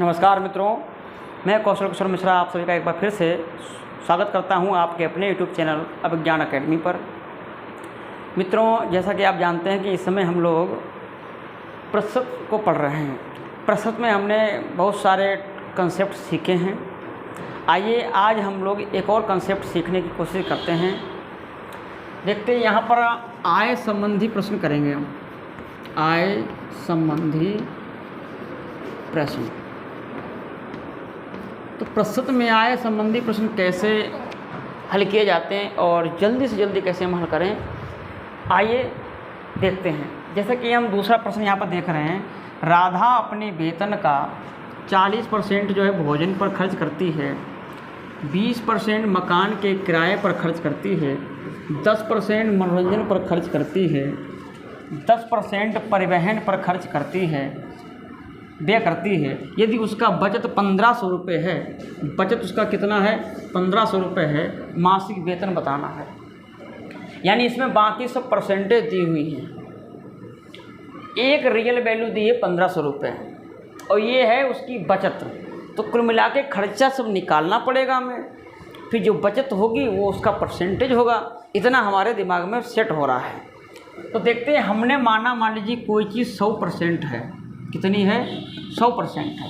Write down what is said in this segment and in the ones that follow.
नमस्कार मित्रों, मैं कौशल किशोर मिश्रा आप सभी का एक बार फिर से स्वागत करता हूं आपके अपने यूट्यूब चैनल अभिज्ञान अकेडमी पर। मित्रों, जैसा कि आप जानते हैं कि इस समय हम लोग प्रस्तुत को पढ़ रहे हैं। प्रस्तुत में हमने बहुत सारे कंसेप्ट सीखे हैं। आइए आज हम लोग एक और कंसेप्ट सीखने की कोशिश करते हैं। देखते हैं, यहाँ पर आय संबंधी प्रश्न करेंगे हम। आय संबंधी प्रश्न। तो प्रस्तुत में आय संबंधी प्रश्न कैसे हल किए जाते हैं और जल्दी से जल्दी कैसे हम हल करें, आइए देखते हैं। जैसा कि हम दूसरा प्रश्न यहाँ पर देख रहे हैं, राधा अपने वेतन का 40% जो है भोजन पर खर्च करती है, 20% मकान के किराए पर खर्च करती है, 10% मनोरंजन पर खर्च करती है, 10% परिवहन पर खर्च करती है, व्यय करती है। यदि उसका बचत 1500 रुपये है, बचत उसका कितना है 1500 रुपये है, मासिक वेतन बताना है। यानी इसमें बाकी सब परसेंटेज दी हुई हैं। एक रियल वैल्यू दी है 1500 रुपये और ये है उसकी बचत। तो कुल मिला के खर्चा सब निकालना पड़ेगा हमें, फिर जो बचत होगी वो उसका परसेंटेज होगा। इतना हमारे दिमाग में सेट हो रहा है। तो देखते हैं, हमने मान लीजिए कोई चीज़ 100% है। कितनी है? 100% है।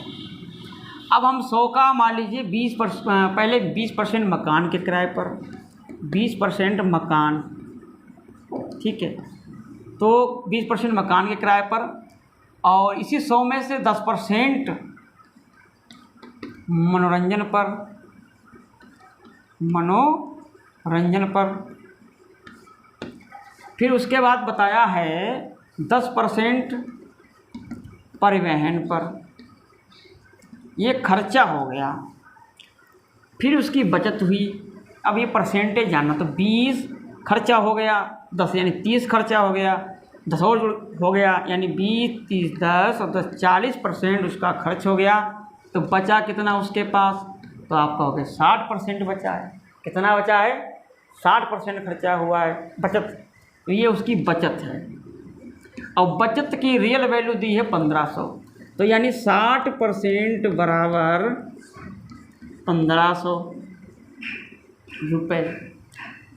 अब हम 100 का मान लीजिए 20%, पहले 20% मकान के किराए पर, 20% मकान, ठीक है। तो 20% मकान के किराए पर और इसी 100 में से 10% मनोरंजन पर, फिर उसके बाद बताया है 10% परिवहन पर। ये खर्चा हो गया। फिर उसकी बचत हुई। अब ये परसेंटेज जानना, तो 20 खर्चा हो गया, 10 यानी 30 खर्चा हो गया, 10 और हो गया, यानी 20, 30, 10 और 10 40% उसका खर्च हो गया। तो बचा कितना उसके पास? तो आप कहोगे 60% बचा है। कितना बचा है? 60% खर्चा हुआ है, बचत। तो ये उसकी बचत है। और बचत की रियल वैल्यू दी है 1500। तो यानी 60% बराबर 1500 रुपये।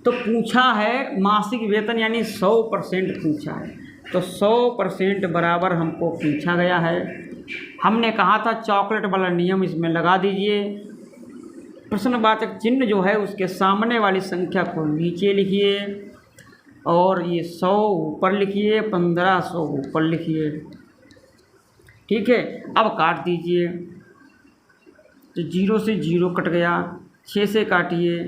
तो पूछा है मासिक वेतन, यानी 100% पूछा है। तो 100% बराबर हमको पूछा गया है। हमने कहा था चॉकलेट वाला नियम इसमें लगा दीजिए। प्रश्नवाचक चिन्ह जो है उसके सामने वाली संख्या को नीचे लिखिए और ये 100 ऊपर लिखिए, 1500 ऊपर लिखिए, ठीक है। अब काट दीजिए। तो 0 से 0 कट गया, 6 से काटिए,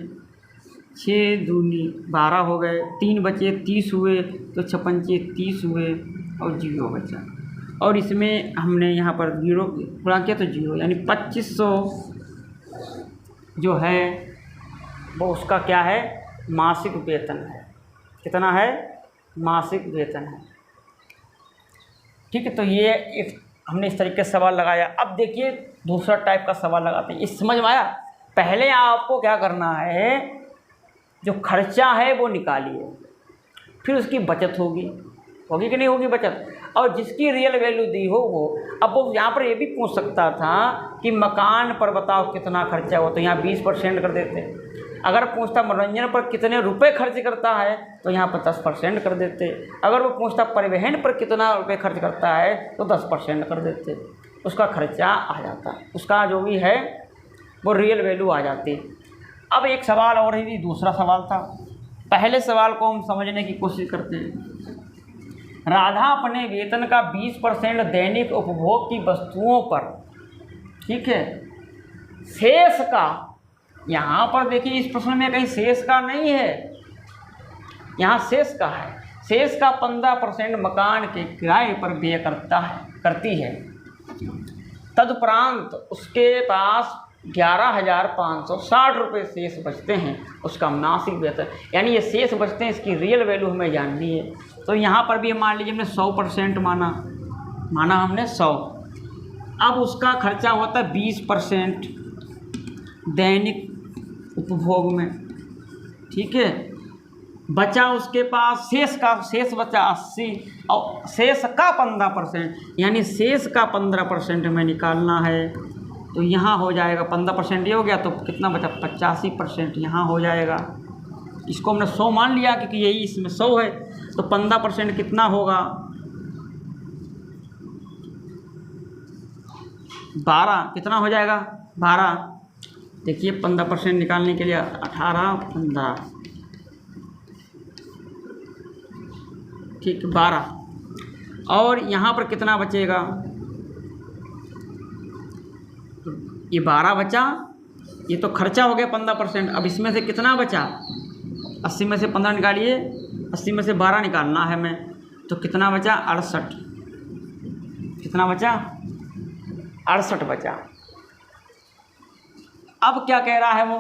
6 दूनी 12 हो गए, 3 बचे 30 हुए, तो 6 पंचे 30 हुए और 0 बचा। और इसमें हमने यहाँ पर 0 गुणा किया तो 0, यानी 2500 जो है वो उसका क्या है? मासिक वेतन है। कितना है? मासिक वेतन है, ठीक है। तो ये एक हमने इस तरीके से सवाल लगाया। अब देखिए दूसरा टाइप का सवाल लगाते हैं। इस समझ में आया? पहले आपको क्या करना है, जो खर्चा है वो निकालिए, फिर उसकी बचत होगी कि नहीं होगी बचत, और जिसकी रियल वैल्यू दी हो वो। अब वो यहाँ पर ये भी पूछ सकता था कि मकान पर बताओ कितना खर्चा हो, तो यहाँ 20% कर देते। अगर पूछता मनोरंजन पर कितने रुपए खर्च करता है, तो यहाँ पर 10% कर देते। अगर वो पूछता परिवहन पर कितना रुपए खर्च करता है, तो 10% कर देते। उसका खर्चा आ जाता, उसका जो भी है वो रियल वैल्यू आ जाती। अब एक सवाल और ही, दूसरा सवाल था। पहले सवाल को हम समझने की कोशिश करते हैं। राधा अपने वेतन का 20% दैनिक उपभोग की वस्तुओं पर, ठीक है, शेष का, यहाँ पर देखिए इस प्रश्न में कहीं शेष का नहीं है, यहाँ शेष का है। शेष का 15% मकान के किराए पर व्यय करती है। तदुपरांत उसके पास 11,560 रुपये शेष बचते हैं, उसका मासिक वेतन। यानी ये शेष बचते हैं, इसकी रियल वैल्यू हमें जाननी है। तो यहाँ पर भी मान लीजिए हमने 100% माना हमने 100। अब उसका खर्चा होता है 20% दैनिक उपभोग में, ठीक है। बचा उसके पास शेष बचा 80 और शेष का 15%, यानी शेष का 15% में निकालना है। तो यहाँ हो जाएगा 15% ये हो गया, तो कितना बचा 85% यहाँ हो जाएगा। इसको हमने 100 मान लिया क्योंकि यही इसमें 100 है, तो 15% कितना होगा 12, कितना हो जाएगा 12। देखिए 15% निकालने के लिए 18 15 ठीक 12, और यहाँ पर कितना बचेगा, ये 12 बचा, ये तो खर्चा हो गया 15%। अब इसमें से कितना बचा, 80 में से 15 निकालिए, 80 में से 12 निकालना है हमें, तो कितना बचा 68, कितना बचा 68 बचा। अब क्या कह रहा है वो,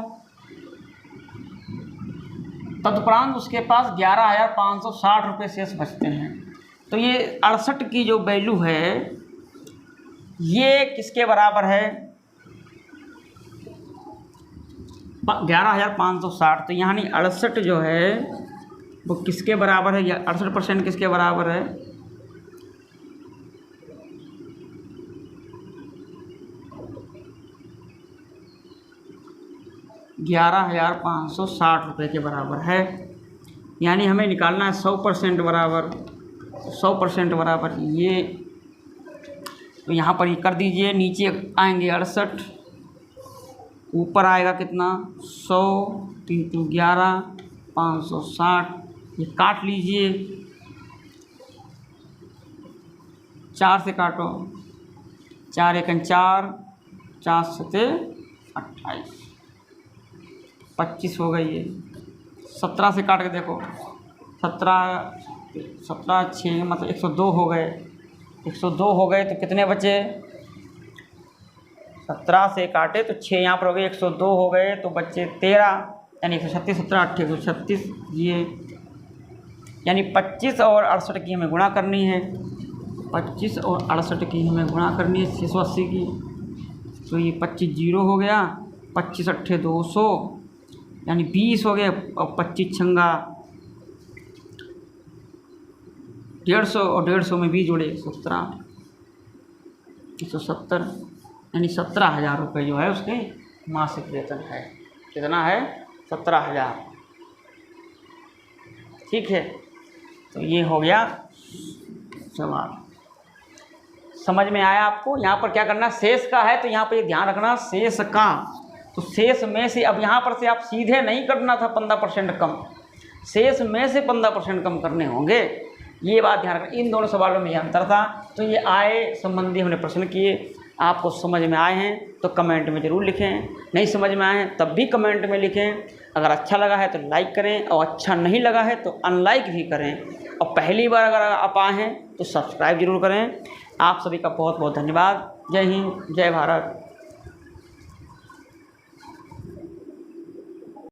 तदुपरांत उसके पास 11,560 रुपये शेष बचते हैं। तो ये 68 की जो वैल्यू है ये किसके बराबर है 11,560, तो यानी 68 जो है वो किसके बराबर है, 68% किसके बराबर है 11,560 रुपये के बराबर है। यानी हमें निकालना है 100% बराबर, 100% बराबर ये, तो यहाँ पर ये कर दीजिए, नीचे आएंगे 68, ऊपर आएगा कितना 100 × 11 560, ये काट लीजिए, 4 से काटो, 4 × 4 4 7 28 25 हो गई है। 17 से काट के देखो, 17 6 मतलब 102 हो गए, 102 हो गए, तो कितने बचे 17 से काटे तो 6 यहाँ पर हो गए, 102 हो गए तो बच्चे 13, यानी 136 17 8 136, ये यानी 25 और 68 की हमें गुणा करनी है, 25 और 68 की हमें गुणा करनी है 680 की, तो ये 25 0 हो गया, 25 8 200 यानी 20 हो गया, और 25 छंगा 150, और 150 में 20 जोड़े 17 170, यानी 17,000 रुपये जो है उसके मासिक वेतन है। कितना है 17,000। ठीक है, तो ये हो गया सवाल। समझ में आया आपको। यहाँ पर क्या करना, शेष का है तो यहाँ पर ध्यान रखना शेष का, तो शेष में से अब यहाँ पर से आप सीधे नहीं करना था 15% कम, शेष में से 15% कम करने होंगे, ये बात ध्यान रखना। इन दोनों सवालों में ये अंतर था। तो ये आय संबंधी हमने प्रश्न किए, आपको समझ में आए हैं तो कमेंट में ज़रूर लिखें, नहीं समझ में आए हैं तब भी कमेंट में लिखें। अगर अच्छा लगा है तो लाइक करें, और अच्छा नहीं लगा है तो अनलाइक भी करें, और पहली बार अगर आप आए हैं तो सब्सक्राइब जरूर करें। आप सभी का बहुत बहुत धन्यवाद। जय हिंद, जय भारत।